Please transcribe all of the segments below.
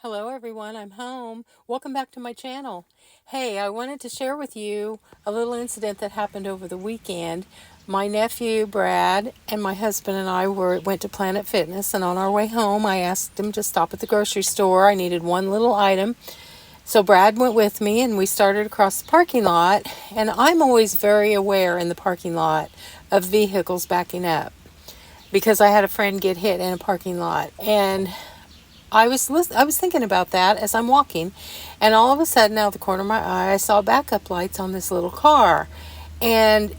Hello everyone, I'm home. Welcome back to my channel. Hey, I wanted to share with you a little incident that happened over the weekend. My nephew Brad and my husband and I went to Planet Fitness, and on our way home I asked him to stop at the grocery store. I needed one little item. So Brad went with me and we started across the parking lot, and I'm always very aware in the parking lot of vehicles backing up because I had a friend get hit in a parking lot, and I was thinking about that as I'm walking, and all of a sudden, out of the corner of my eye, I saw backup lights on this little car, and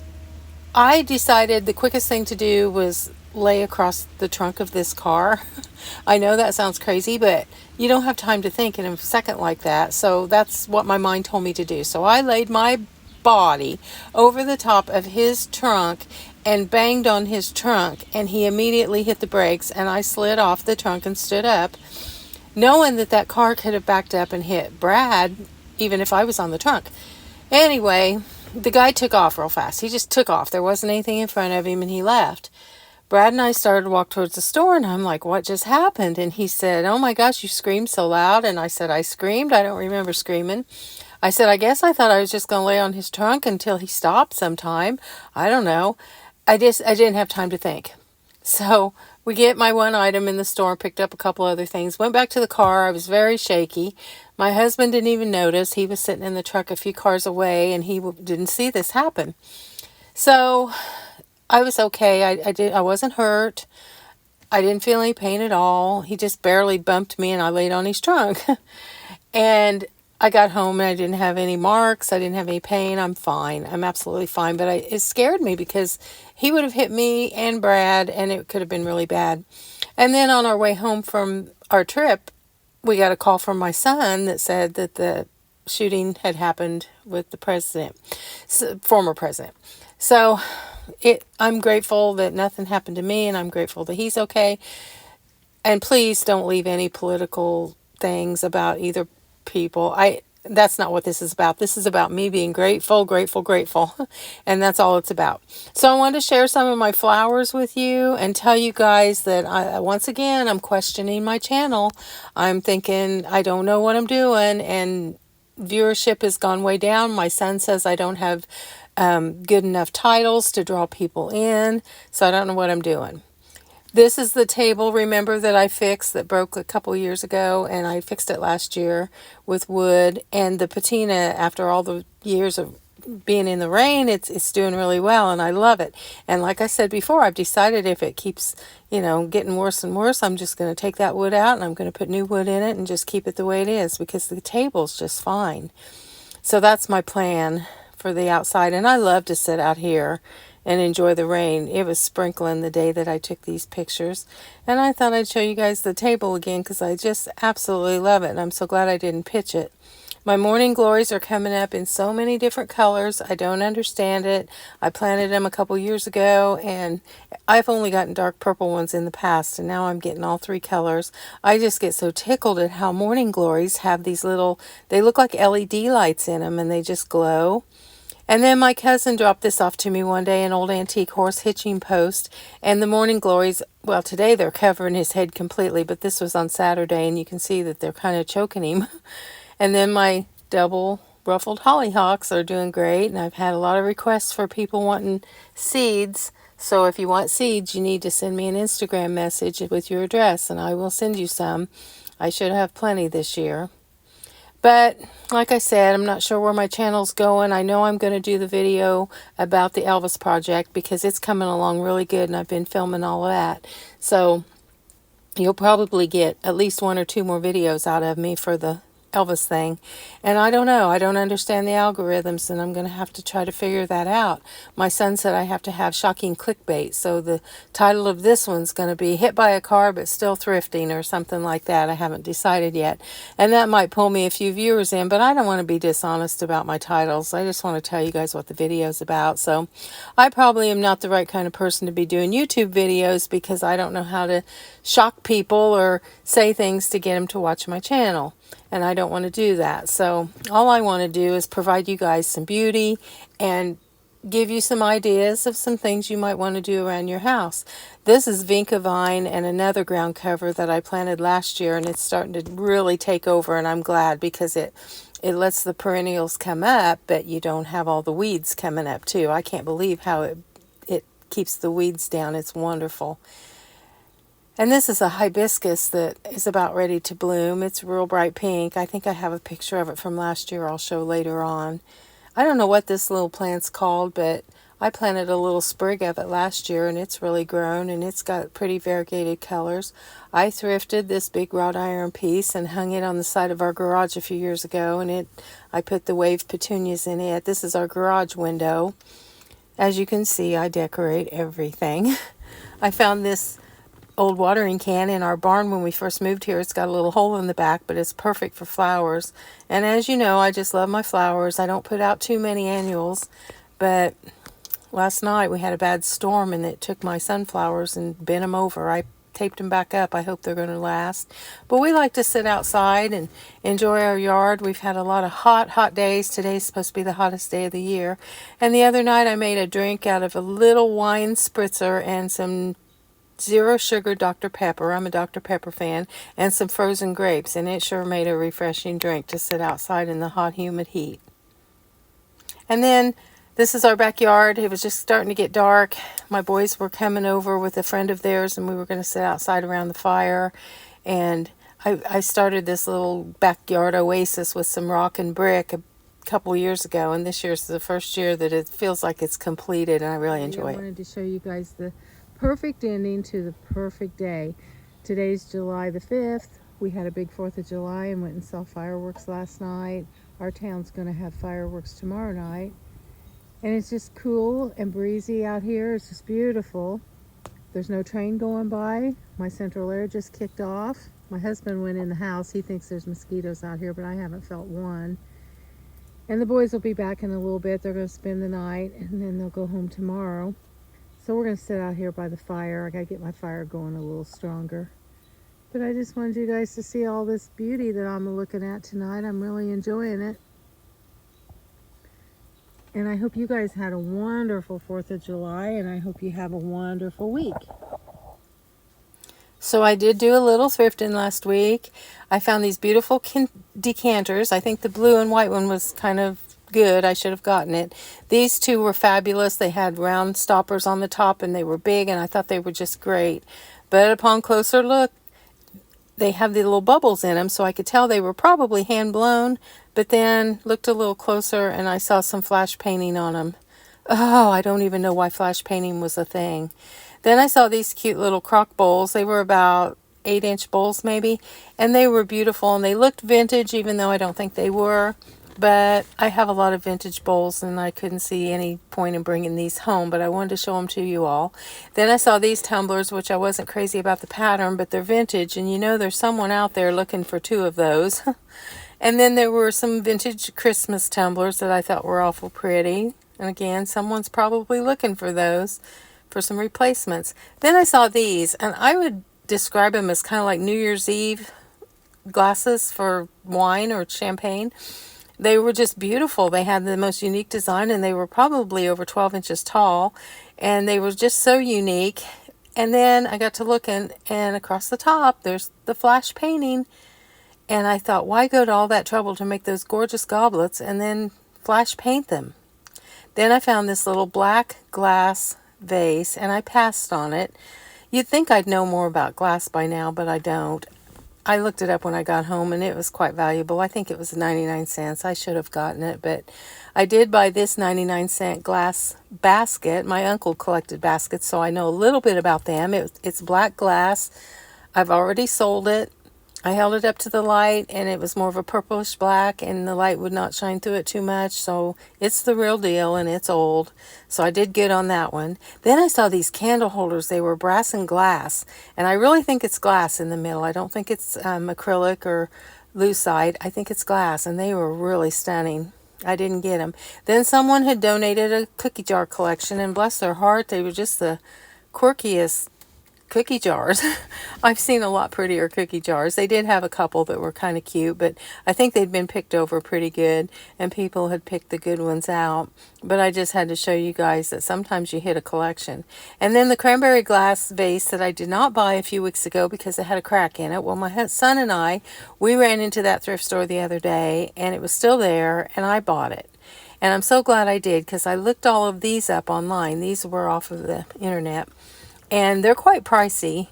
I decided the quickest thing to do was lay across the trunk of this car. I know that sounds crazy, but you don't have time to think in a second like that, so that's what my mind told me to do. So I laid my body over the top of his trunk and banged on his trunk, and he immediately hit the brakes, and I slid off the trunk and stood up, knowing that that car could have backed up and hit Brad even if I was on the trunk. Anyway, the guy took off real fast. He just took off. There wasn't anything in front of him, and he left. Brad and I started to walk towards the store, and I'm like, what just happened? And he said, oh my gosh, you screamed so loud. And I said, I screamed? I don't remember screaming. I said, I guess I thought I was just going to lay on his trunk until he stopped sometime. I don't know. I didn't have time to think. So we get my one item in the store, picked up a couple other things, went back to the car. I was very shaky. My husband didn't even notice. He was sitting in the truck a few cars away, and he didn't see this happen. So I was okay. I wasn't hurt. I didn't feel any pain at all. He just barely bumped me, and I laid on his trunk. And I got home and I didn't have any marks. I didn't have any pain. I'm fine. I'm absolutely fine. But it scared me because he would have hit me and Brad, and it could have been really bad. And then on our way home from our trip, we got a call from my son that said that the shooting had happened with the president, former president. So I'm grateful that nothing happened to me, and I'm grateful that he's okay. And please don't leave any political things about either people. That's not what this is about. This is about me being grateful. And that's all it's about. So I wanted to share some of my flowers with you and tell you guys that once again, I'm questioning my channel. I'm thinking I don't know what I'm doing, and viewership has gone way down. My son says I don't have good enough titles to draw people in, so I don't know what I'm doing. This is the table, remember, that I fixed that broke a couple years ago, and I fixed it last year with wood. And the patina, after all the years of being in the rain, it's doing really well, and I love it. And like I said before, I've decided if it keeps, getting worse and worse, I'm just going to take that wood out, and I'm going to put new wood in it and just keep it the way it is, because the table's just fine. So that's my plan for the outside, and I love to sit out here and enjoy the rain. It was sprinkling the day that I took these pictures, and I thought I'd show you guys the table again because I just absolutely love it, and I'm so glad I didn't pitch it. My morning glories are coming up in so many different colors. I don't understand it. I planted them a couple years ago, and I've only gotten dark purple ones in the past, and now I'm getting all three colors. I just get so tickled at how morning glories have these little, they look like LED lights in them, and they just glow. And then my cousin dropped this off to me one day, an old antique horse hitching post. And the morning glories, well, today they're covering his head completely, but this was on Saturday, and you can see that they're kind of choking him. And then my double ruffled hollyhocks are doing great, and I've had a lot of requests for people wanting seeds. So if you want seeds, you need to send me an Instagram message with your address, and I will send you some. I should have plenty this year. But like I said, I'm not sure where my channel's going. I know I'm going to do the video about the Elvis project because it's coming along really good, and I've been filming all of that. So you'll probably get at least 1 or 2 more videos out of me for the Elvis thing. And I don't know. I don't understand the algorithms, and I'm going to have to try to figure that out. My son said I have to have shocking clickbait. So the title of this one's going to be Hit by a Car But Still Thrifting or something like that. I haven't decided yet. And that might pull me a few viewers in, but I don't want to be dishonest about my titles. I just want to tell you guys what the video's about. So I probably am not the right kind of person to be doing YouTube videos because I don't know how to shock people or say things to get them to watch my channel. And I don't want to do that. So all I want to do is provide you guys some beauty and give you some ideas of some things you might want to do around your house. This is Vinca vine and another ground cover that I planted last year, and it's starting to really take over, and I'm glad because it lets the perennials come up, but you don't have all the weeds coming up too. I can't believe how it keeps the weeds down. It's wonderful. And this is a hibiscus that is about ready to bloom. It's real bright pink. I think I have a picture of it from last year I'll show later on. I don't know what this little plant's called, but I planted a little sprig of it last year, and it's really grown, and it's got pretty variegated colors. I thrifted this big wrought iron piece and hung it on the side of our garage a few years ago, and I put the wave petunias in it. This is our garage window. As you can see, I decorate everything. I found this old watering can in our barn when we first moved here. It's got a little hole in the back, but it's perfect for flowers. And as you know, I just love my flowers. I don't put out too many annuals, but last night we had a bad storm and it took my sunflowers and bent them over. I taped them back up. I hope they're going to last. But we like to sit outside and enjoy our yard. We've had a lot of hot days. Today's supposed to be the hottest day of the year. And the other night I made a drink out of a little wine spritzer and some zero sugar Dr. Pepper. I'm a Dr. Pepper fan. And some frozen grapes. And it sure made a refreshing drink to sit outside in the hot, humid heat. And then this is our backyard. It was just starting to get dark. My boys were coming over with a friend of theirs, and we were going to sit outside around the fire. And I started this little backyard oasis with some rock and brick a couple years ago. And this year's the first year that it feels like it's completed, and I really enjoy it. I wanted to show you guys the perfect ending to the perfect day. Today's July the 5th. We had a big 4th of July and went and saw fireworks last night. Our town's going to have fireworks tomorrow night. And it's just cool and breezy out here. It's just beautiful. There's no train going by. My central air just kicked off. My husband went in the house. He thinks there's mosquitoes out here, but I haven't felt one. And the boys will be back in a little bit. They're going to spend the night, and then they'll go home tomorrow. So we're going to sit out here by the fire. I got to get my fire going a little stronger. But I just wanted you guys to see all this beauty that I'm looking at tonight. I'm really enjoying it. And I hope you guys had a wonderful 4th of July, and I hope you have a wonderful week. So I did do a little thrifting last week. I found these beautiful decanters. I think the blue and white one was kind of good. I should have gotten it. These two were fabulous. They had round stoppers on the top, and they were big, and I thought they were just great. But upon closer look, they have the little bubbles in them, so I could tell they were probably hand blown. But then looked a little closer and I saw some flash painting on them. Oh, I don't even know why flash painting was a thing. Then I saw these cute little crock bowls. They were about 8-inch bowls maybe. And they were beautiful and they looked vintage, even though I don't think they were. But I have a lot of vintage bowls and I couldn't see any point in bringing these home. But I wanted to show them to you all. Then I saw these tumblers, which I wasn't crazy about the pattern, but they're vintage. And you know there's someone out there looking for 2 of those. And then there were some vintage Christmas tumblers that I thought were awful pretty. And again, someone's probably looking for those, for some replacements. Then I saw these, and I would describe them as kind of like New Year's Eve glasses for wine or champagne. They were just beautiful. They had the most unique design, and they were probably over 12 inches tall. And they were just so unique. And then I got to looking, and across the top, there's the flash painting. And I thought, why go to all that trouble to make those gorgeous goblets and then flash paint them? Then I found this little black glass vase, and I passed on it. You'd think I'd know more about glass by now, but I don't. I looked it up when I got home, and it was quite valuable. I think it was 99 cents. I should have gotten it, but I did buy this 99-cent glass basket. My uncle collected baskets, so I know a little bit about them. It's black glass. I've already sold it. I held it up to the light, and it was more of a purplish black, and the light would not shine through it too much, so it's the real deal, and it's old. So I did good on that one. Then I saw these candle holders. They were brass and glass, and I really think it's glass in the middle. I don't think it's acrylic or lucite. I think it's glass, and they were really stunning. I didn't get them. Then someone had donated a cookie jar collection, and bless their heart, they were just the quirkiest cookie jars. I've seen a lot prettier cookie jars. They did have a couple that were kind of cute, but I think they'd been picked over pretty good and people had picked the good ones out. But I just had to show you guys that sometimes you hit a collection. And then the cranberry glass vase that I did not buy a few weeks ago because it had a crack in it. Well, my son and I, we ran into that thrift store the other day and it was still there and I bought it. And I'm so glad I did because I looked all of these up online. These were off of the internet. And they're quite pricey.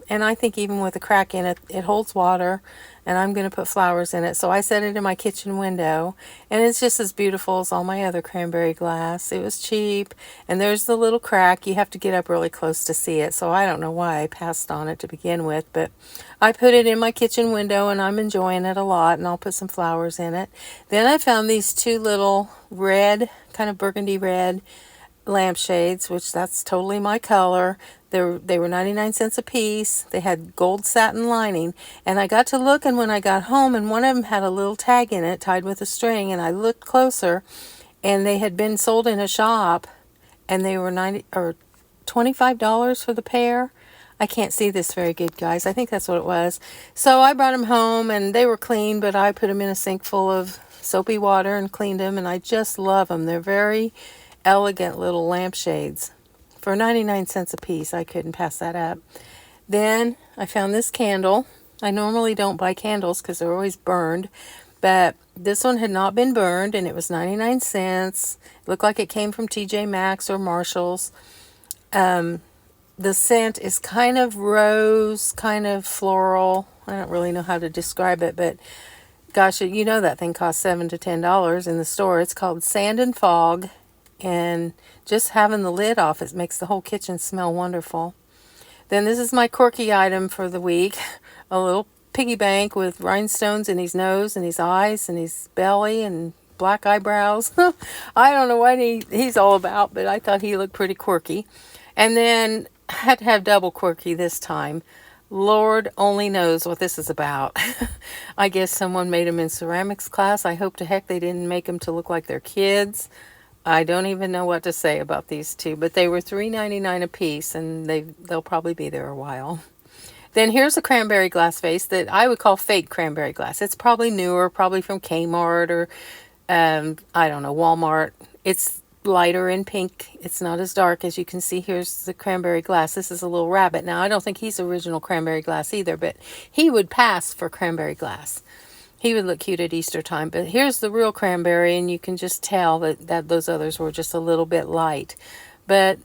And I think even with a crack in it, it holds water. And I'm going to put flowers in it. So I set it in my kitchen window. And it's just as beautiful as all my other cranberry glass. It was cheap. And there's the little crack. You have to get up really close to see it. So I don't know why I passed on it to begin with. But I put it in my kitchen window and I'm enjoying it a lot. And I'll put some flowers in it. Then I found these two little red, kind of burgundy red lampshades, which that's totally my color. They were 99 cents a piece. They had gold satin lining. And I got to looking when I got home, and one of them had a little tag in it tied with a string. And I looked closer, and they had been sold in a shop, and they were $25 for the pair. I can't see this very good, guys. I think that's what it was. So I brought them home, and they were clean, but I put them in a sink full of soapy water and cleaned them, and I just love them. They're very elegant little lampshades. For 99 cents a piece, I couldn't pass that up. Then I found this candle. I normally don't buy candles because they're always burned, but this one had not been burned and it was 99 cents. It looked like it came from TJ Maxx or Marshall's. The scent is kind of rose, kind of floral. I don't really know how to describe it, but gosh, you know that thing costs $7 to $10 in the store. It's called Sand and Fog. And just having the lid off, it makes the whole kitchen smell wonderful. Then this is my quirky item for the week. A little piggy bank with rhinestones in his nose and his eyes and his belly and black eyebrows. I don't know what he's all about, but I thought he looked pretty quirky. And then I had to have double quirky this time. Lord only knows what this is about. I guess someone made them in ceramics class. I hope to heck they didn't make them to look like they're kids. I don't even know what to say about these two, but they were $3.99 a piece, and they'll probably be there a while. Then here's a cranberry glass vase that I would call fake cranberry glass. It's probably newer, probably from Kmart or, I don't know, Walmart. It's lighter in pink. It's not as dark as you can see. Here's the cranberry glass. This is a little rabbit. Now, I don't think he's original cranberry glass either, but he would pass for cranberry glass. He would look cute at Easter time, but here's the real cranberry, and you can just tell that those others were just a little bit light. But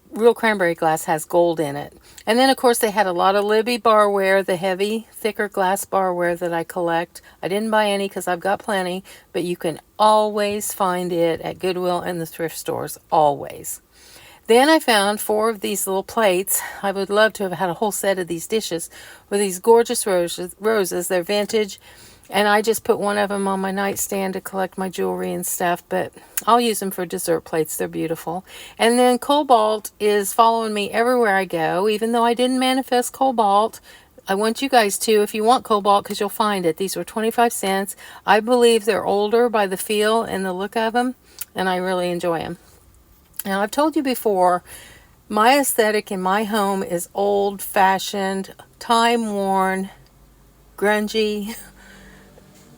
real cranberry glass has gold in it. And then, of course, they had a lot of Libby barware, the heavy, thicker glass barware that I collect. I didn't buy any because I've got plenty, but you can always find it at Goodwill and the thrift stores, always. Then I found 4 of these little plates. I would love to have had a whole set of these dishes with these gorgeous roses. They're vintage. And I just put one of them on my nightstand to collect my jewelry and stuff, but I'll use them for dessert plates. They're beautiful. And then cobalt is following me everywhere I go, even though I didn't manifest cobalt. I want you guys to, if you want cobalt, because you'll find it. These were 25 cents. I believe they're older by the feel and the look of them, and I really enjoy them. Now, I've told you before, my aesthetic in my home is old-fashioned, time-worn, grungy.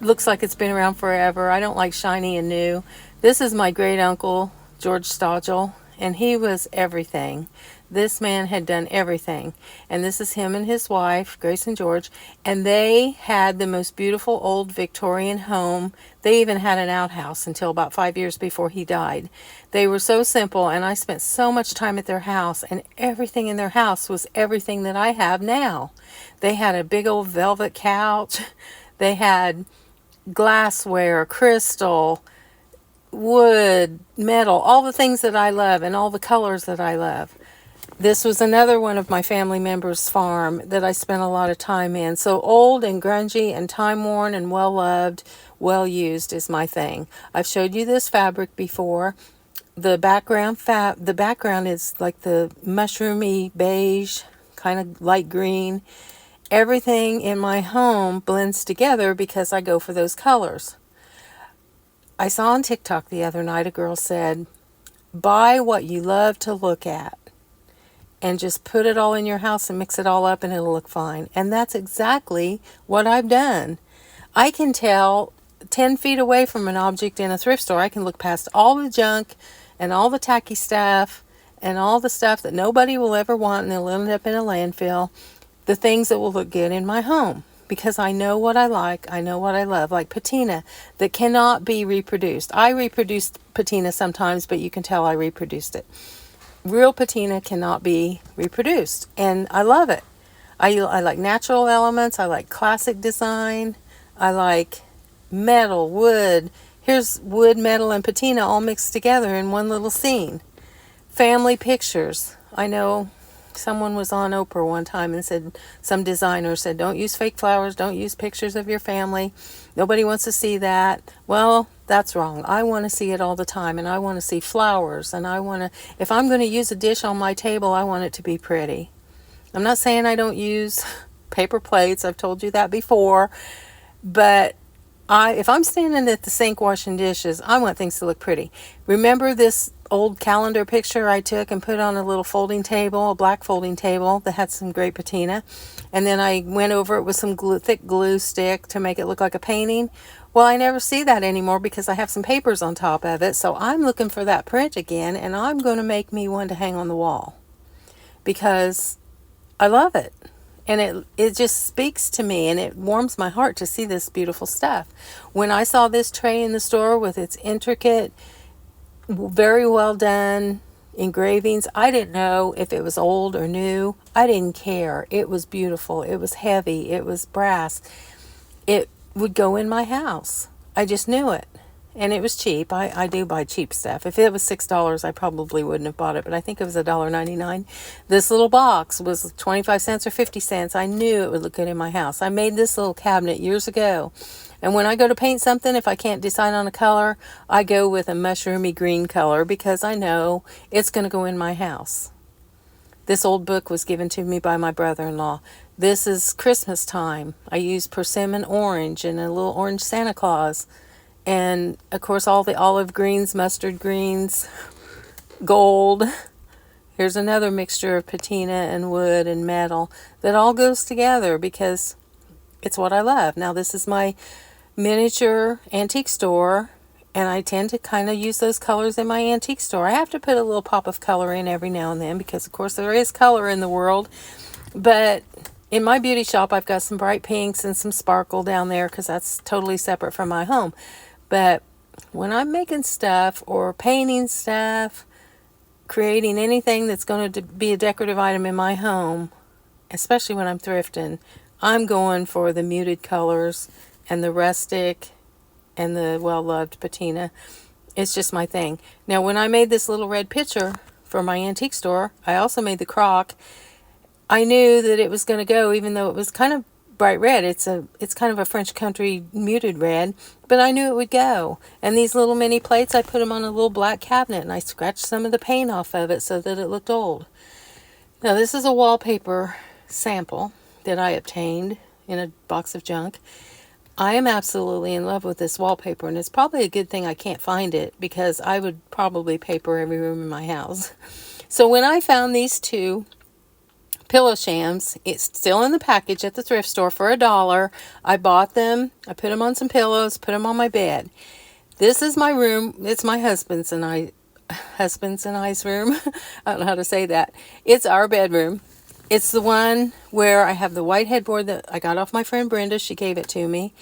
Looks like it's been around forever. I don't like shiny and new. This is my great uncle, George Stodgel, and he was everything. This man had done everything. And this is him and his wife, Grace and George, and they had the most beautiful old Victorian home. They even had an outhouse until about 5 years before he died. They were so simple, and I spent so much time at their house, and everything in their house was everything that I have now. They had a big old velvet couch. They had glassware, crystal, wood, metal, all the things that I love and all the colors that I love. This was another one of my family members' farm that I spent a lot of time in. So old and grungy and time-worn and well-loved, well-used is my thing. I've showed you this fabric before. The background is like the mushroomy beige, kind of light green. Everything in my home blends together because I go for those colors. I saw on TikTok the other night a girl said, buy what you love to look at. and just put it all in your house and mix it all up and it'll look fine. And that's exactly what I've done. I can tell 10 feet away from an object in a thrift store. I can look past all the junk and all the tacky stuff and all the stuff that nobody will ever want and they'll end up in a landfill. The things that will look good in my home. Because I know what I like, I know what I love, like patina that cannot be reproduced. I reproduced patina sometimes, but you can tell I reproduced it. Real patina cannot be reproduced, and I love it. I like natural elements, I like classic design, I like metal, wood. Here's wood, metal, and patina all mixed together in one little scene. Family pictures. I know someone was on Oprah one time and said, some designer said, don't use fake flowers, don't use pictures of your family. Nobody wants to see that. Well, that's wrong. I want to see it all the time, and I want to see flowers, and if I'm going to use a dish on my table, I want it to be pretty. I'm not saying I don't use paper plates. I've told you that before, but if I'm standing at the sink washing dishes, I want things to look pretty. Remember this old calendar picture I took and put on a little folding table, a black folding table that had some great patina, and then I went over it with some thick glue stick to make it look like a painting? Well, I never see that anymore because I have some papers on top of it, so I'm looking for that print again, and I'm going to make me one to hang on the wall because I love it. And it just speaks to me, and it warms my heart to see this beautiful stuff. When I saw this tray in the store with its intricate, very well done engravings, I didn't know if it was old or new. I didn't care. It was beautiful. It was heavy. It was brass. It would go in my house. I just knew it. And it was cheap. I do buy cheap stuff. If it was $6, I probably wouldn't have bought it, but I think it was $1.99. This little box was 25 cents or 50 cents. I knew it would look good in my house. I made this little cabinet years ago. And when I go to paint something, if I can't decide on a color, I go with a mushroomy green color because I know it's going to go in my house. This old book was given to me by my brother-in-law. This is Christmas time. I use persimmon orange and a little orange Santa Claus. And, of course, all the olive greens, mustard greens, gold. Here's another mixture of patina and wood and metal that all goes together because it's what I love. Now, this is my miniature antique store, and I tend to kind of use those colors in my antique store. I have to put a little pop of color in every now and then because, of course, there is color in the world. But in my beauty shop, I've got some bright pinks and some sparkle down there because that's totally separate from my home. But when I'm making stuff or painting stuff, creating anything that's going to be a decorative item in my home, especially when I'm thrifting, I'm going for the muted colors and the rustic and the well-loved patina. It's just my thing. Now, when I made this little red picture for my antique store, I also made the crock. I knew that it was going to go, even though it was kind of bright red. It's kind of a French country muted red, but I knew it would go. And these little mini plates, I put them on a little black cabinet, and I scratched some of the paint off of it so that it looked old. Now, this is a wallpaper sample that I obtained in a box of junk. I am absolutely in love with this wallpaper, and it's probably a good thing I can't find it because I would probably paper every room in my house. So when I found these two pillow shams, it's still in the package at the thrift store for $1. I bought them. I put them on some pillows, put them on my bed. This is my room. It's my husband's and I's room. I don't know how to say that. It's our bedroom. It's the one where I have the white headboard that I got off my friend Brenda. She gave it to me.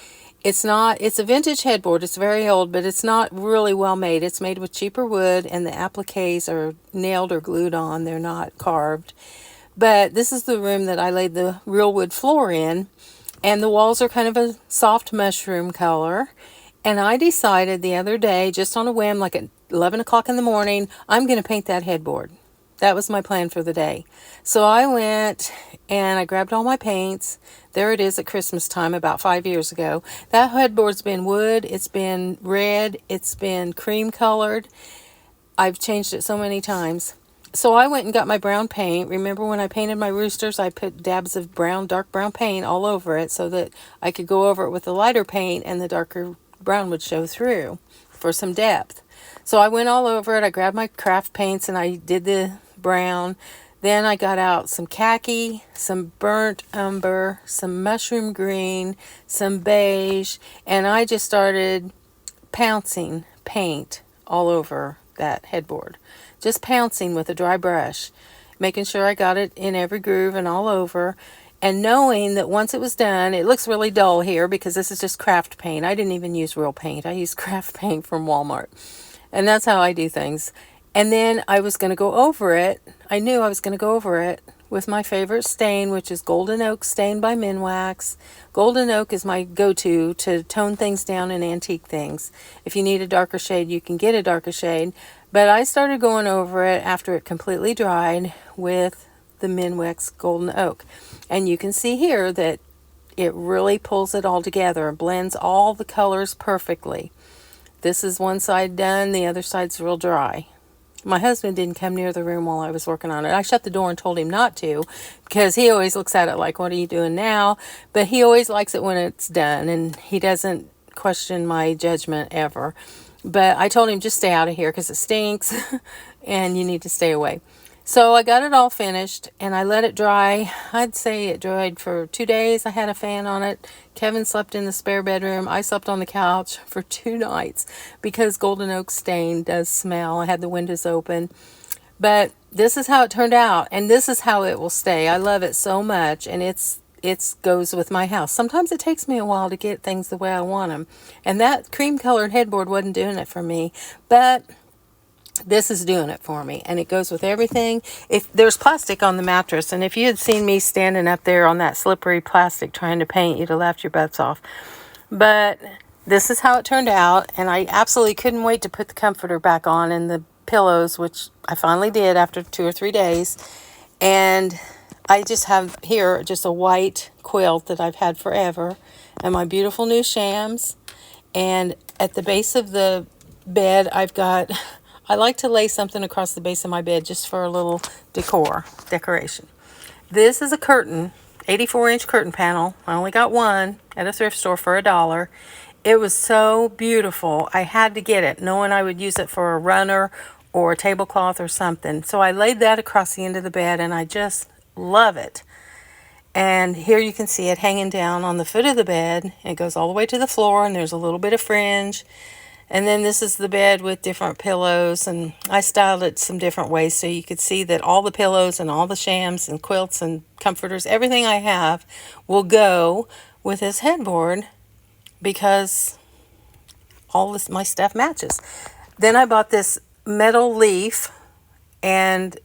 It's a vintage headboard. It's very old, but it's not really well made. It's made with cheaper wood, and the appliques are nailed or glued on. They're not carved. But this is the room that I laid the real wood floor in, and the walls are kind of a soft mushroom color. And I decided the other day, just on a whim, like at 11 o'clock in the morning, I'm going to paint that headboard. That was my plan for the day. So I went and I grabbed all my paints. There it is at Christmas time about 5 years ago. That headboard's been wood, it's been red, it's been cream colored. I've changed it so many times. So I went and got my brown paint. Remember when I painted my roosters, I put dabs of dark brown paint all over it so that I could go over it with the lighter paint and the darker brown would show through for some depth. So I went all over it. I grabbed my craft paints and I did the brown. Then I got out some khaki, some burnt umber, some mushroom green, some beige, and I just started pouncing paint all over that headboard. Just pouncing with a dry brush, making sure I got it in every groove and all over, and knowing that once it was done, it looks really dull here because this is just craft paint. I didn't even use real paint. I used craft paint from Walmart. And that's how I do things. And then I was going to go over it. I knew I was going to go over it with my favorite stain, which is Golden Oak Stain by Minwax. Golden Oak is my go-to to tone things down in antique things. If you need a darker shade, you can get a darker shade. But I started going over it after it completely dried with the Minwax Golden Oak. And you can see here that it really pulls it all together, blends all the colors perfectly. This is one side done, the other side's real dry. My husband didn't come near the room while I was working on it. I shut the door and told him not to because he always looks at it like, what are you doing now? But he always likes it when it's done, and he doesn't question my judgment ever. But I told him, just stay out of here because it stinks and you need to stay away. So I got it all finished and I let it dry. I'd say it dried for 2 days. I had a fan on it. Kevin slept in the spare bedroom. I slept on the couch for 2 nights because Golden Oak stain does smell. I had the windows open. But this is how it turned out, and this is how it will stay. I love it so much, and it goes with my house. Sometimes it takes me a while to get things the way I want them. And that cream colored headboard wasn't doing it for me. But this is doing it for me, and it goes with everything. If there's plastic on the mattress, and if you had seen me standing up there on that slippery plastic trying to paint, you'd have laughed your butts off. But this is how it turned out, and I absolutely couldn't wait to put the comforter back on and the pillows, which I finally did after 2 or 3 days. And I just have here just a white quilt that I've had forever, and my beautiful new shams. And at the base of the bed, I like to lay something across the base of my bed just for a little decoration. This is a curtain, 84-inch curtain panel. I only got one at a thrift store for $1. It was so beautiful. I had to get it, knowing I would use it for a runner or a tablecloth or something. So I laid that across the end of the bed, and I just love it. And here you can see it hanging down on the foot of the bed. It goes all the way to the floor, and there's a little bit of fringe. And then this is the bed with different pillows, and I styled it some different ways so you could see that all the pillows and all the shams and quilts and comforters, everything I have will go with this headboard because all this my stuff matches. Then I bought this metal leaf, and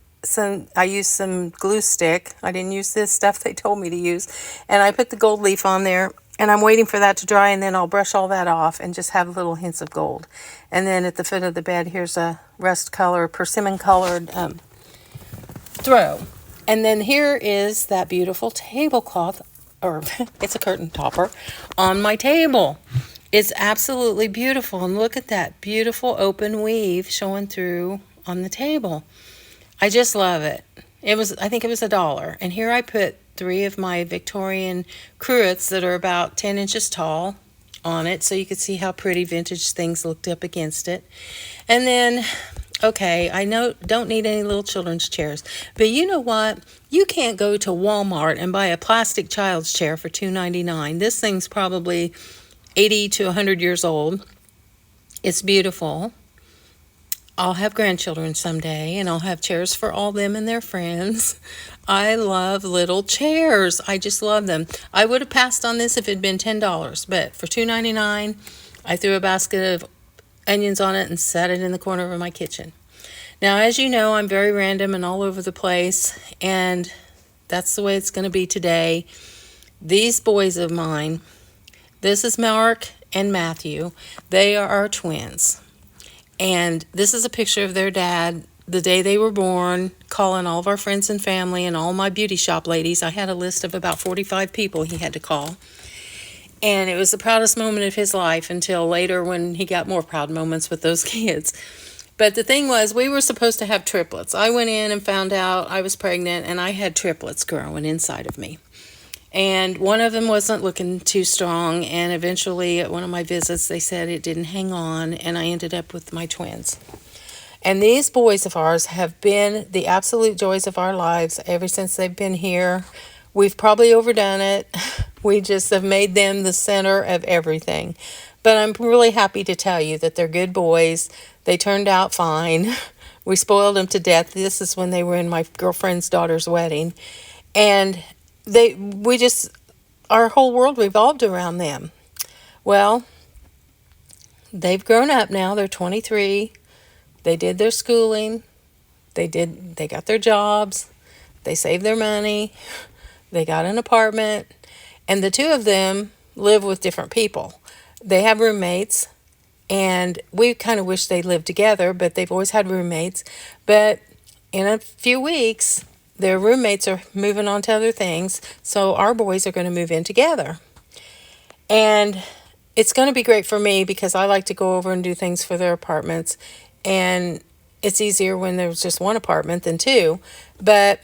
I used some glue stick. I didn't use this stuff they told me to use, and I put the gold leaf on there. And I'm waiting for that to dry, and then I'll brush all that off and just have little hints of gold. And then at the foot of the bed, here's a rust color, persimmon colored throw. And then here is that beautiful tablecloth, or it's a curtain topper, on my table. It's absolutely beautiful. And look at that beautiful open weave showing through on the table. I just love it. I think it was $1. And here I put 3 of my Victorian cruets that are about 10 inches tall on it, so you could see how pretty vintage things looked up against it. And then, okay, I don't need any little children's chairs, but you know what? You can't go to Walmart and buy a plastic child's chair for $2.99. This thing's probably 80 to 100 years old. It's beautiful. I'll have grandchildren someday, and I'll have chairs for all them and their friends. I love little chairs. I just love them. I would have passed on this if it had been $10, but for $2.99, I threw a basket of onions on it and set it in the corner of my kitchen. Now, as you know, I'm very random and all over the place, and that's the way it's going to be today. These boys of mine, this is Mark and Matthew. They are our twins. And this is a picture of their dad the day they were born, calling all of our friends and family and all my beauty shop ladies. I had a list of about 45 people he had to call. And it was the proudest moment of his life until later when he got more proud moments with those kids. But the thing was, we were supposed to have triplets. I went in and found out I was pregnant, and I had triplets growing inside of me. And one of them wasn't looking too strong, and eventually at one of my visits they said it didn't hang on, and I ended up with my twins. And these boys of ours have been the absolute joys of our lives ever since they've been here. We've probably overdone it. We just have made them the center of everything. But I'm really happy to tell you that they're good boys. They turned out fine. We spoiled them to death. This is when they were in my girlfriend's daughter's wedding. And our whole world revolved around them. Well, they've grown up now. They're 23. They did their schooling. They got their jobs. They saved their money. They got an apartment. And the two of them live with different people. They have roommates. And we kind of wish they lived together, but they've always had roommates. But in a few weeks, their roommates are moving on to other things. So our boys are going to move in together. And it's going to be great for me because I like to go over and do things for their apartments. And it's easier when there's just one apartment than two. But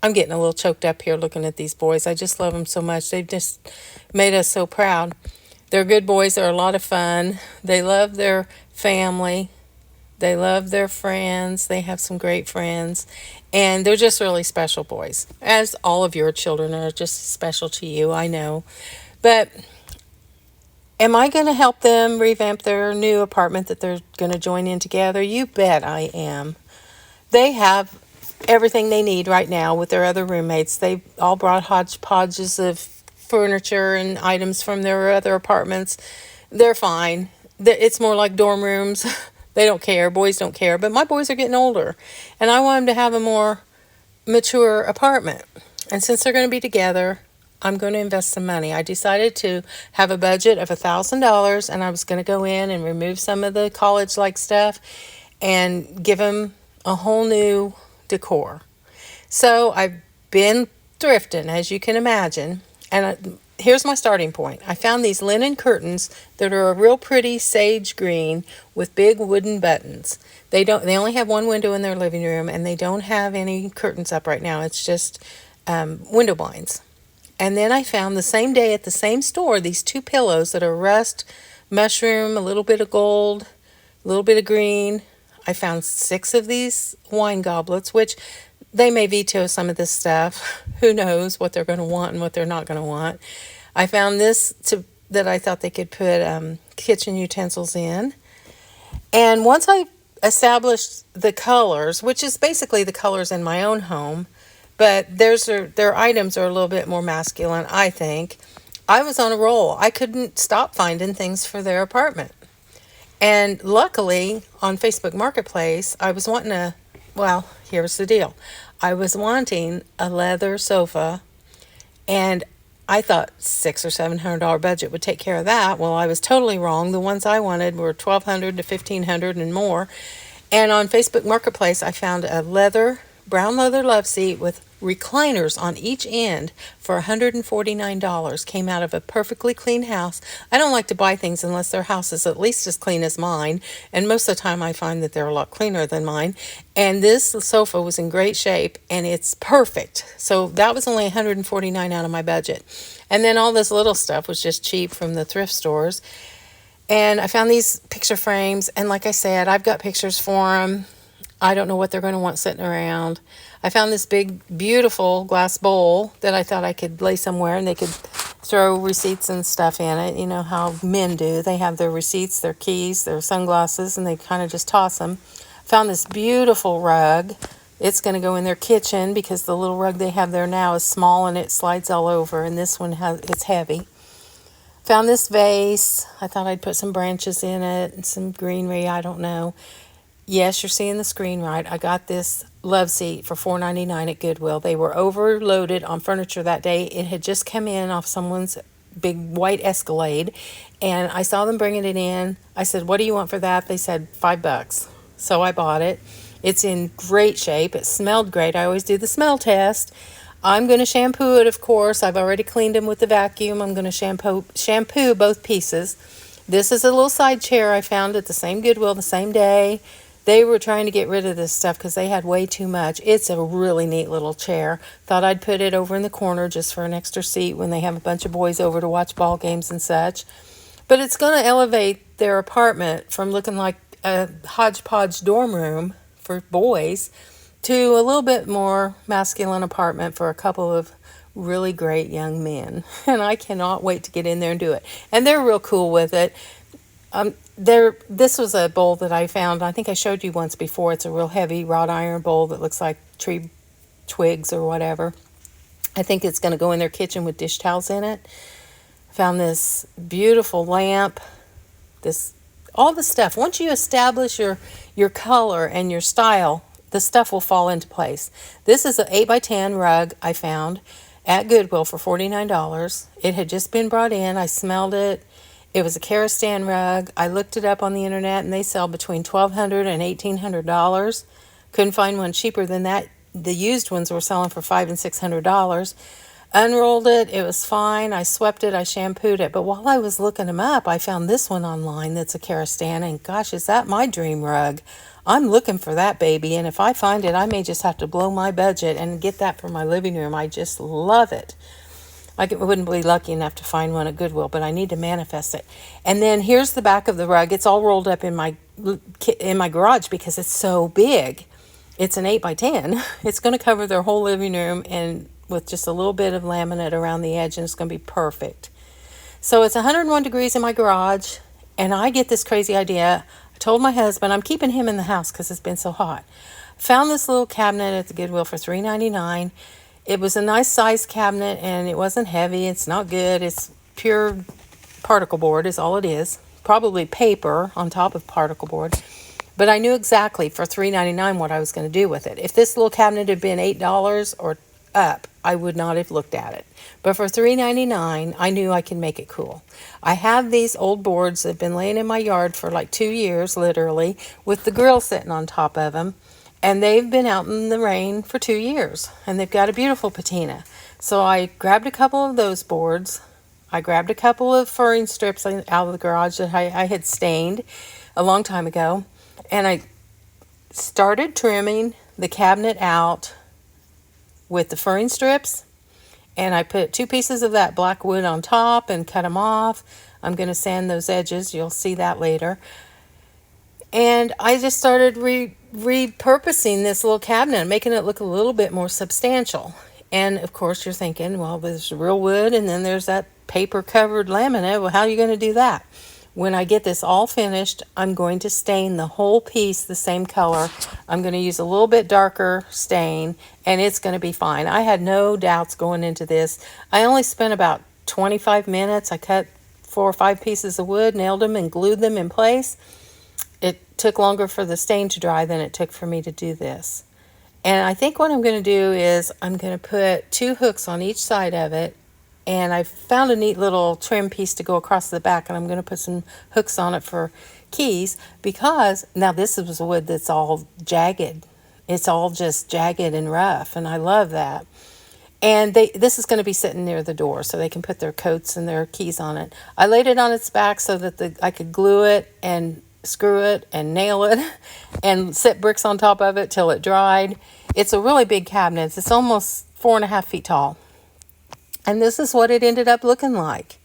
I'm getting a little choked up here looking at these boys. I just love them so much. They've just made us so proud. They're good boys. They're a lot of fun. They love their family. They love their friends. They have some great friends. And they're just really special boys. As all of your children are just special to you, I know. But am I going to help them revamp their new apartment that they're going to join in together? You bet I am. They have everything they need right now with their other roommates. They all brought hodgepodges of furniture and items from their other apartments. They're fine. It's more like dorm rooms. They don't care. Boys don't care. But my boys are getting older. And I want them to have a more mature apartment. And since they're going to be together, I'm going to invest some money. I decided to have a budget of $1,000, and I was going to go in and remove some of the college-like stuff and give them a whole new decor. So I've been thrifting, as you can imagine, and here's my starting point. I found these linen curtains that are a real pretty sage green with big wooden buttons. They only have one window in their living room, and they don't have any curtains up right now. It's just window blinds. And then I found the same day at the same store these two pillows that are rust, mushroom, a little bit of gold, a little bit of green. I found 6 of these wine goblets, which they may veto some of this stuff. Who knows what they're going to want and what they're not going to want. I found this that I thought they could put kitchen utensils in. And once I established the colors, which is basically the colors in my own home, but their items are a little bit more masculine, I think. I was on a roll. I couldn't stop finding things for their apartment. And luckily, on Facebook Marketplace, I was wanting here's the deal. I was wanting a leather sofa, and I thought $600 or $700 budget would take care of that. Well, I was totally wrong. The ones I wanted were $1,200 to $1,500 and more. And on Facebook Marketplace, I found a brown leather love seat with recliners on each end for $149. Came out of a perfectly clean house. I don't like to buy things unless their house is at least as clean as mine, and most of the time I find that they're a lot cleaner than mine. And this sofa was in great shape, and it's perfect. So that was only $149 out of my budget. And then all this little stuff was just cheap from the thrift stores. And I found these picture frames, and like I said, I've got pictures for them. I don't know what they're going to want sitting around. I found this big, beautiful glass bowl that I thought I could lay somewhere, and they could throw receipts and stuff in it. You know how men do. They have their receipts, their keys, their sunglasses, and they kind of just toss them. Found this beautiful rug. It's going to go in their kitchen because the little rug they have there now is small and it slides all over, and this one it's heavy. Found this vase. I thought I'd put some branches in it and some greenery. I don't know. Yes, you're seeing the screen right. I got this love seat for $4.99 at Goodwill. They were overloaded on furniture that day. It had just come in off someone's big white Escalade, and I saw them bringing it in. I said, "What do you want for that?" They said $5. So I bought it. It's in great shape. It smelled great. I always do the smell test. I'm going to shampoo it, of course. I've already cleaned them with the vacuum. I'm going to shampoo both pieces. This is a little side chair I found at the same Goodwill the same day. They were trying to get rid of this stuff because they had way too much. It's a really neat little chair. Thought I'd put it over in the corner just for an extra seat when they have a bunch of boys over to watch ball games and such. But it's going to elevate their apartment from looking like a hodgepodge dorm room for boys to a little bit more masculine apartment for a couple of really great young men. And I cannot wait to get in there and do it. And they're real cool with it. This was a bowl that I found. I think I showed you once before. It's a real heavy wrought iron bowl that looks like tree twigs or whatever. I think it's going to go in their kitchen with dish towels in it. Found this beautiful lamp. All the stuff. Once you establish your color and your style, the stuff will fall into place. This is an 8x10 rug I found at Goodwill for $49. It had just been brought in. I smelled it. It was a Karastan rug. I looked it up on the internet, and they sell between $1,200 and $1,800. Couldn't find one cheaper than that. The used ones were selling for $500 and $600. Unrolled it. It was fine. I swept it. I shampooed it. But while I was looking them up, I found this one online that's a Karastan, and gosh, is that my dream rug? I'm looking for that baby, and if I find it, I may just have to blow my budget and get that for my living room. I just love it. I wouldn't be lucky enough to find one at Goodwill, but I need to manifest it. And then here's the back of the rug. It's all rolled up in my garage because it's so big. It's an 8x10. It's going to cover their whole living room, and with just a little bit of laminate around the edge, and it's going to be perfect. So it's 101 degrees in my garage, and I get this crazy idea. I told my husband, I'm keeping him in the house because it's been so hot. Found this little cabinet at the Goodwill for $3.99. It was a nice size cabinet, and it wasn't heavy. It's not good. It's pure particle board is all it is. Probably paper on top of particle board. But I knew exactly for $3.99 what I was going to do with it. If this little cabinet had been $8 or up, I would not have looked at it. But for $3.99, I knew I could make it cool. I have these old boards that have been laying in my yard for like 2 years, literally, with the grill sitting on top of them. And they've been out in the rain for 2 years. And they've got a beautiful patina. So I grabbed a couple of those boards. I grabbed a couple of furring strips out of the garage that I had stained a long time ago. And I started trimming the cabinet out with the furring strips. And I put 2 pieces of that black wood on top and cut them off. I'm going to sand those edges. You'll see that later. And I just started repurposing this little cabinet, making it look a little bit more substantial. And of course you're thinking, well, there's real wood and then there's that paper covered laminate. Well, how are you going to do that? When I get this all finished, I'm going to stain the whole piece the same color. I'm going to use a little bit darker stain, and it's going to be fine. I had no doubts going into this. I only spent about 25 minutes. I cut 4 or 5 pieces of wood, nailed them, and glued them in place. It took longer for the stain to dry than it took for me to do this. And I think what I'm going to do is I'm going to put 2 hooks on each side of it. And I found a neat little trim piece to go across the back, and I'm going to put some hooks on it for keys, because now this is wood that's all jagged. It's all just jagged and rough, and I love that. And this is going to be sitting near the door, so they can put their coats and their keys on it. I laid it on its back so that I could glue it and screw it and nail it and set bricks on top of it till it dried. It's a really big cabinet. It's almost 4.5 feet tall. And this is what it ended up looking like.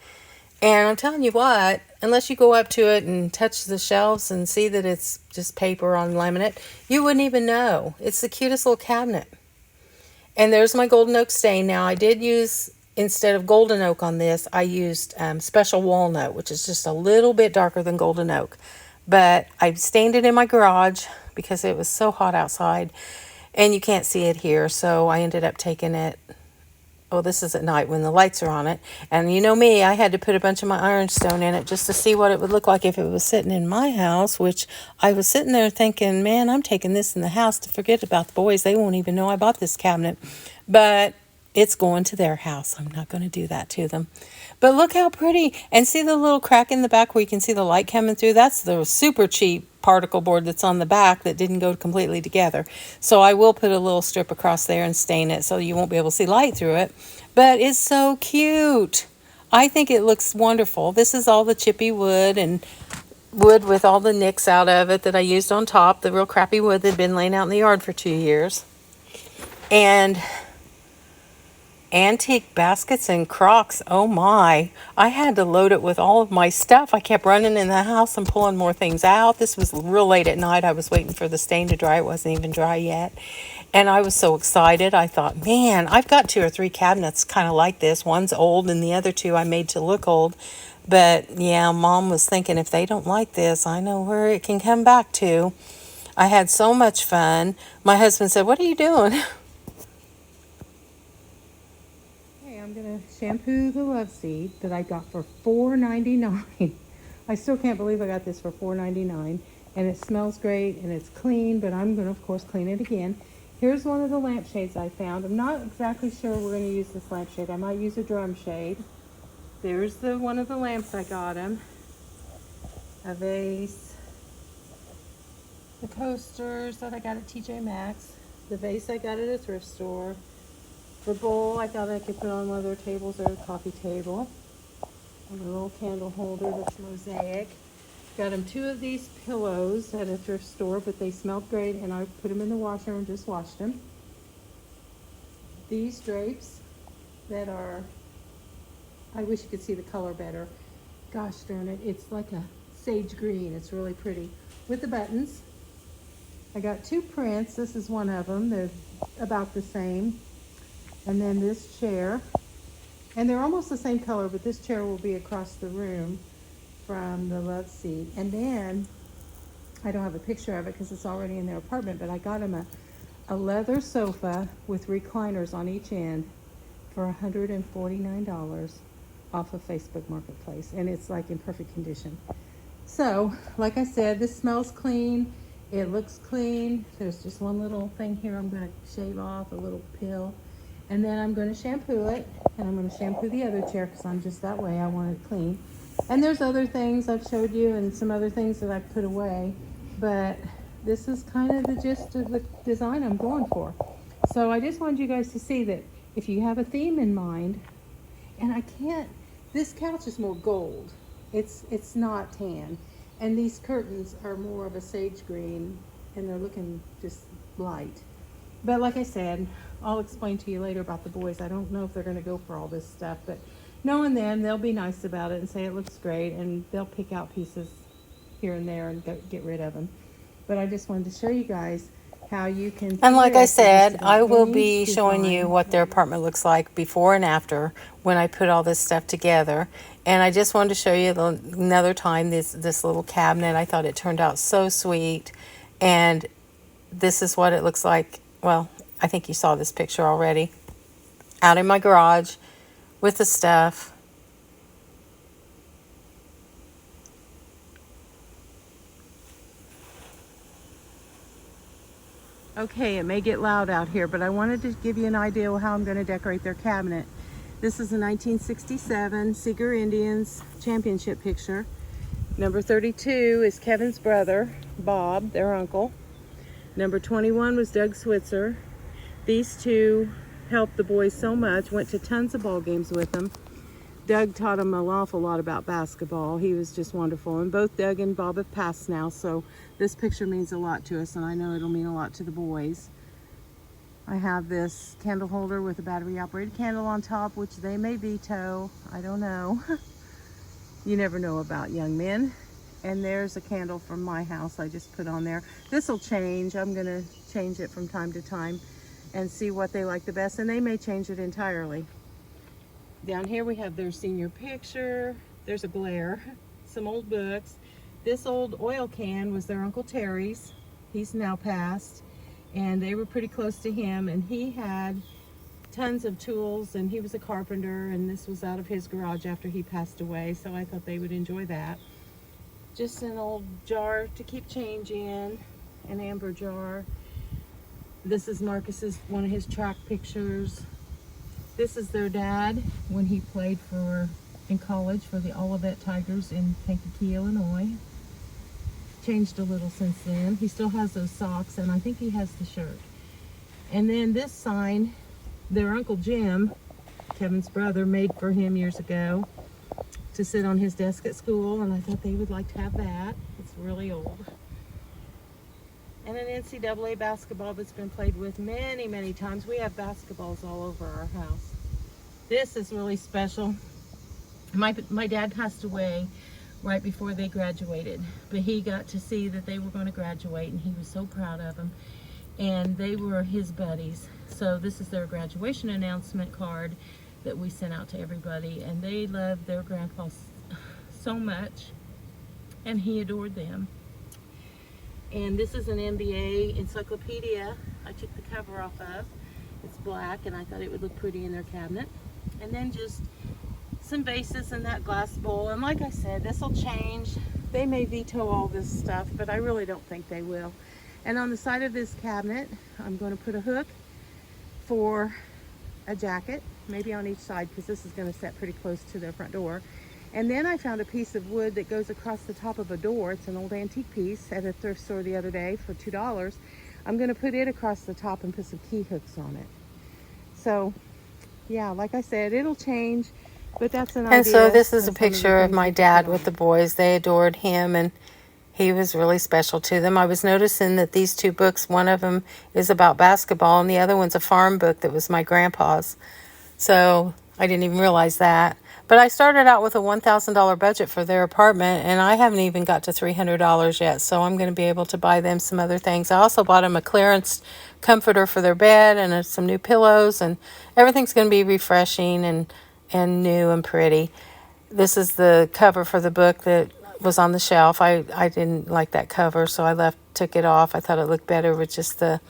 And I'm telling you what, unless you go up to it and touch the shelves and see that it's just paper on laminate, you wouldn't even know. It's the cutest little cabinet. And there's my golden oak stain. Now, I did use, instead of golden oak on this, I used special walnut, which is just a little bit darker than golden oak. But I stained it in my garage because it was so hot outside. And you can't see it here, so I ended up taking it. Oh, this is at night when the lights are on it. And you know me, I had to put a bunch of my ironstone in it just to see what it would look like if it was sitting in my house, which I was sitting there thinking, man, I'm taking this in the house to forget about the boys. They won't even know I bought this cabinet. But it's going to their house. I'm not going to do that to them. But look how pretty. And see the little crack in the back where you can see the light coming through? That's the super cheap particle board that's on the back that didn't go completely together. So I will put a little strip across there and stain it so you won't be able to see light through it. But it's so cute. I think it looks wonderful. This is all the chippy wood and wood with all the nicks out of it that I used on top. The real crappy wood that had been laying out in the yard for 2 years. And antique baskets and crocks. Oh my. I had to load it with all of my stuff. I kept running in the house and pulling more things out. This was real late at night. I was waiting for the stain to dry. It wasn't even dry yet. And I was so excited. I thought, man, I've got 2 or 3 cabinets kind of like this. One's old and the other 2 I made to look old. But yeah, Mom was thinking if they don't like this, I know where it can come back to. I had so much fun. My husband said, "What are you doing?" Hey, I'm going to shampoo the love seat that I got for $4.99. I still can't believe I got this for $4.99. And it smells great and it's clean, but I'm going to, of course, clean it again. Here's one of the lampshades I found. I'm not exactly sure we're going to use this lampshade. I might use a drum shade. There's one of the lamps I got him. A vase. The coasters that I got at TJ Maxx. The vase I got at a thrift store. The bowl I thought I could put on one of their tables or a coffee table. And a little candle holder that's mosaic. Got him 2 of these pillows at a thrift store, but they smelled great, and I put them in the washer and just washed them. These drapes that are, I wish you could see the color better. Gosh darn it, it's like a sage green. It's really pretty. With the buttons. I got 2 prints. This is one of them. They're about the same. And then this chair. And they're almost the same color, but this chair will be across the room from the love seat. And then, I don't have a picture of it because it's already in their apartment, but I got them a leather sofa with recliners on each end for $149 off of Facebook Marketplace. And it's like in perfect condition. So, like I said, this smells clean. It looks clean. There's just one little thing here I'm going to shave off, a little peel. And then I'm going to shampoo it. And I'm going to shampoo the other chair because I'm just that way. I want it clean. And there's other things I've showed you and some other things that I've put away. But this is kind of the gist of the design I'm going for. So I just wanted you guys to see that if you have a theme in mind, and I can't, this couch is more gold. It's not tan. And these curtains are more of a sage green, and they're looking just light. But like I said, I'll explain to you later about the boys. I don't know if they're going to go for all this stuff, but knowing them, they'll be nice about it and say it looks great, and they'll pick out pieces here and there and get rid of them. But I just wanted to show you guys how you can. And like I said, I will be showing you what their apartment looks like before and after when I put all this stuff together. And I just wanted to show you another time this little cabinet. I thought it turned out so sweet. And this is what it looks like. Well, I think you saw this picture already. Out in my garage with the stuff. Okay, it may get loud out here, but I wanted to give you an idea of how I'm going to decorate their cabinet. This is a 1967 Seeger Indians championship picture. Number 32 is Kevin's brother, Bob, their uncle. Number 21 was Doug Switzer. These 2 helped the boys so much, went to tons of ball games with them. Doug taught them an awful lot about basketball. He was just wonderful. And both Doug and Bob have passed now, so this picture means a lot to us, and I know it'll mean a lot to the boys. I have this candle holder with a battery-operated candle on top, which they may veto. I don't know. You never know about young men. And there's a candle from my house I just put on there. This will change. I'm going to change it from time to time and see what they like the best, and they may change it entirely. Down here we have their senior picture. There's a glare, some old books. This old oil can was their Uncle Terry's. He's now passed, and they were pretty close to him, and he had tons of tools, and he was a carpenter, and this was out of his garage after he passed away, so I thought they would enjoy that. Just an old jar to keep change in, an amber jar. This is Marcus's, one of his track pictures. This is their dad when he played in college for the Olivet Tigers in Kankakee, Illinois. Changed a little since then. He still has those socks, and I think he has the shirt. And then this sign, their Uncle Jim, Kevin's brother, made for him years ago to sit on his desk at school, and I thought they would like to have that. It's really old. And an NCAA basketball that's been played with many, many times. We have basketballs all over our house. This is really special. My dad passed away right before they graduated, but he got to see that they were going to graduate, and he was so proud of them. And they were his buddies. So this is their graduation announcement card that we sent out to everybody, and they loved their grandpa so much, and he adored them. And this is an NBA encyclopedia I took the cover off of. It's black, and I thought it would look pretty in their cabinet. And then just some vases and that glass bowl. And like I said, this will change. They may veto all this stuff, but I really don't think they will. And on the side of this cabinet, I'm going to put a hook for a jacket, maybe on each side, because this is going to set pretty close to their front door. And then I found a piece of wood that goes across the top of a door. It's an old antique piece at a thrift store the other day for $2. I'm going to put it across the top and put some key hooks on it. So yeah, like I said, it'll change, but that's an idea. And so this is a picture of my dad with the boys. They adored him, and he was really special to them. I was noticing that these two books, one of them is about basketball, and the other one's a farm book that was my grandpa's. So I didn't even realize that. But I started out with a $1,000 budget for their apartment, and I haven't even got to $300 yet. So I'm going to be able to buy them some other things. I also bought them a clearance comforter for their bed and some new pillows, and everything's going to be refreshing and new and pretty. This is the cover for the book that was on the shelf. I didn't like that cover, so I took it off. I thought it looked better with just the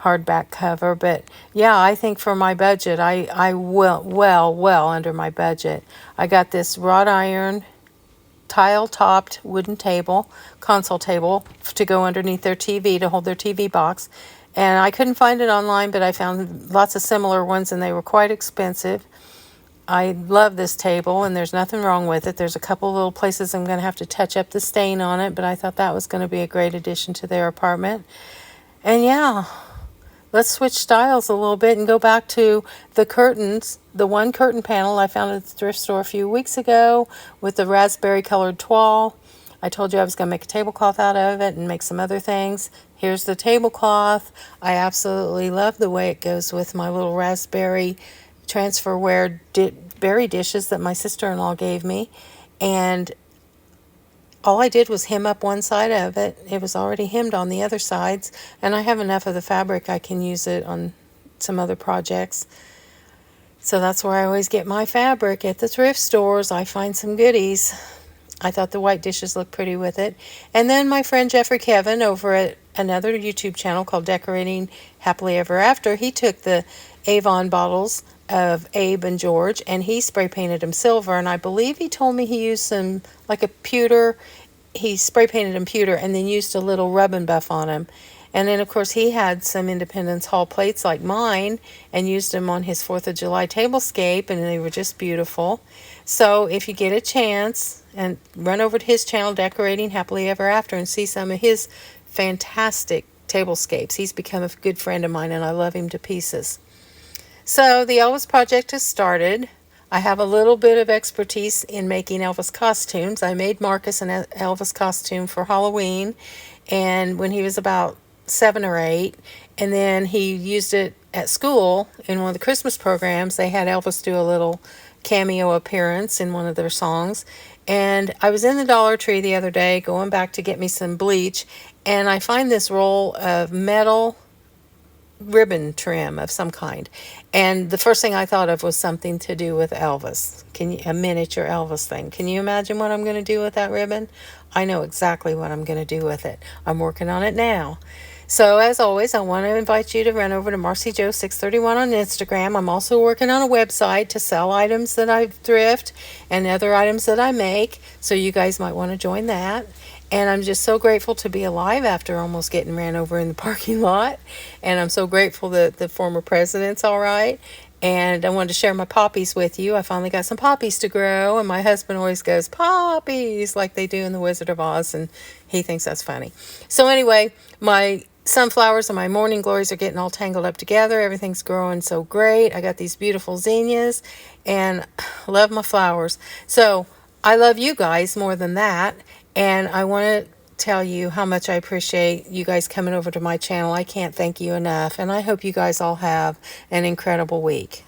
hardback cover. But yeah, I think for my budget, I will well under my budget. I got this wrought iron tile topped wooden table, console table, to go underneath their TV to hold their TV box. And I couldn't find it online, but I found lots of similar ones, and they were quite expensive. I love this table, and there's nothing wrong with it. There's a couple little places I'm going to have to touch up the stain on it, but I thought that was going to be a great addition to their apartment. And yeah, let's switch styles a little bit and go back to the curtains. The one curtain panel I found at the thrift store a few weeks ago with the raspberry colored toile. I told you I was going to make a tablecloth out of it and make some other things. Here's the tablecloth. I absolutely love the way it goes with my little raspberry transferware berry dishes that my sister-in-law gave me. And all I did was hem up one side of it. It was already hemmed on the other sides, and I have enough of the fabric I can use it on some other projects. So that's where I always get my fabric, at the thrift stores. I find some goodies. I thought the white dishes looked pretty with it. And then my friend Jeffrey Kevin over at another YouTube channel called Decorating Happily Ever After, he took the Avon bottles of Abe and George, and he spray painted them silver, and I believe he told me he used some, like a pewter, he spray painted them pewter and then used a little rub and buff on them. And then of course he had some Independence Hall plates like mine and used them on his 4th of July tablescape, and they were just beautiful. So if you get a chance, and run over to his channel, Decorating Happily Ever After, and see some of his fantastic tablescapes. He's become a good friend of mine, and I love him to pieces. So the Elvis project has started. I have a little bit of expertise in making Elvis costumes. I made Marcus an Elvis costume for Halloween, and when he was about 7 or 8, and then he used it at school in one of the Christmas programs. They had Elvis do a little cameo appearance in one of their songs. And I was in the Dollar Tree the other day going back to get me some bleach, and I find this roll of metal ribbon trim of some kind, and the first thing I thought of was something to do with Elvis. A miniature Elvis thing. Can you imagine what I'm going to do with that ribbon? I know exactly what I'm going to do with it. I'm working on it now. So as always, I want to invite you to run over to MarcyJo631 on Instagram. I'm also working on a website to sell items that I thrift and other items that I make, so you guys might want to join that. And I'm just so grateful to be alive after almost getting ran over in the parking lot. And I'm so grateful that the former president's all right. And I wanted to share my poppies with you. I finally got some poppies to grow, and my husband always goes, "Poppies," like they do in The Wizard of Oz, and he thinks that's funny. So anyway, my sunflowers and my morning glories are getting all tangled up together. Everything's growing so great. I got these beautiful zinnias, and love my flowers. So I love you guys more than that, and I want to tell you how much I appreciate you guys coming over to my channel. I can't thank you enough, and I hope you guys all have an incredible week.